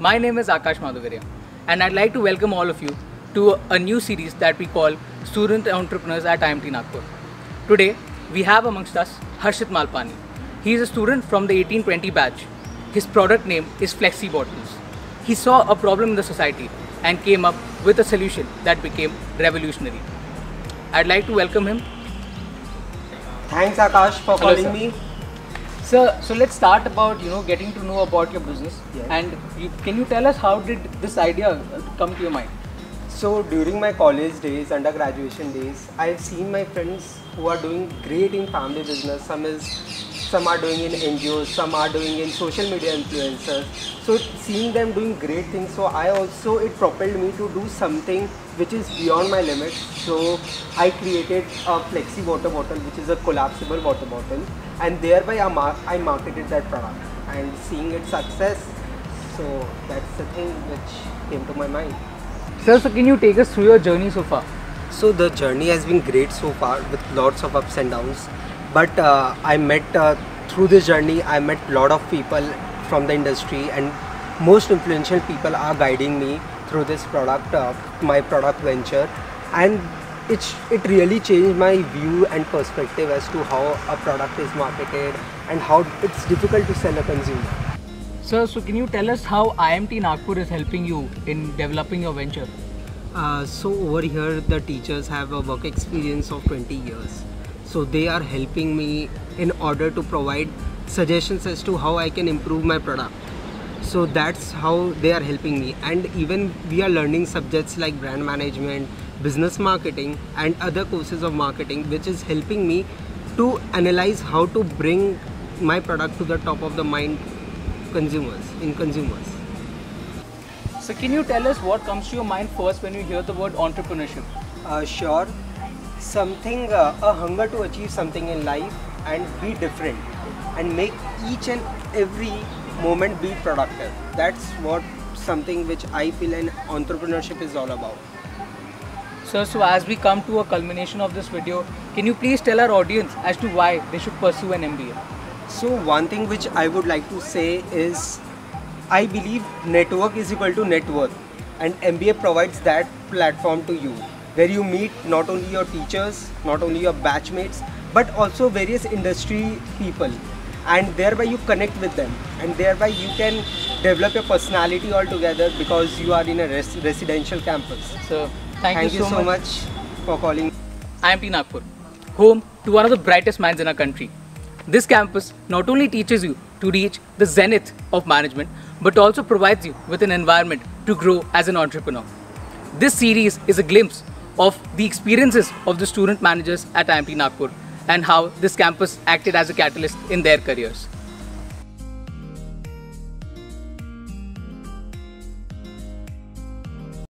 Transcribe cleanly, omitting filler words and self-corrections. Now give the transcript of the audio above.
My name is Akash Madhuvirya and I'd like to welcome all of you to a new series that we call Student Entrepreneurs at IMT Nagpur. Today, we have amongst us Harshit Malpani. He is a student from the 1820 batch. His product name is Flexi Bottles. He saw a problem in the society and came up with a solution that became revolutionary. I'd like to welcome him. Thanks Akash for Hello, calling sir. me. Sir, so let's start about getting to know about your business. Yes. And can you tell us how did this idea come to your mind? So during my college days, undergraduation days, I've seen my friends who are doing great in family business. Some are doing in NGOs, some are doing in social media influencers. So seeing them doing great things, so it propelled me to do something which is beyond my limits. So I created a Flexi water bottle, which is a collapsible water bottle, and thereby I marketed that product. And seeing its success, so that's the thing which came to my mind. Sir, so can you take us through your journey so far? So the journey has been great so far with lots of ups and downs, but through this journey I met a lot of people from the industry, and most influential people are guiding me through this product, my product venture, and it really changed my view and perspective as to how a product is marketed and how it's difficult to sell a consumer. Sir, so can you tell us how IMT Nagpur is helping you in developing your venture? So over here the teachers have a work experience of 20 years. So they are helping me in order to provide suggestions as to how I can improve my product. So that's how they are helping me. And even we are learning subjects like brand management, business marketing and other courses of marketing, which is helping me to analyze how to bring my product to the top of the mind consumers. So can you tell us what comes to your mind first when you hear the word entrepreneurship? Sure. Something, a hunger to achieve something in life and be different and make each and every moment be productive. That's what something which I feel an entrepreneurship is all about. Sir, so as we come to a culmination of this video, can you please tell our audience as to why they should pursue an MBA? So one thing which I would like to say is, I believe network is equal to net worth, and MBA provides that platform to you, where you meet not only your teachers, not only your batchmates, but also various industry people, and thereby you connect with them, and thereby you can develop your personality altogether because you are in a residential campus. So thank you so much for calling. IMT Nagpur, home to one of the brightest minds in our country. This campus not only teaches you to reach the zenith of management, but also provides you with an environment to grow as an entrepreneur. This series is a glimpse of the experiences of the student managers at IMT Nagpur and how this campus acted as a catalyst in their careers.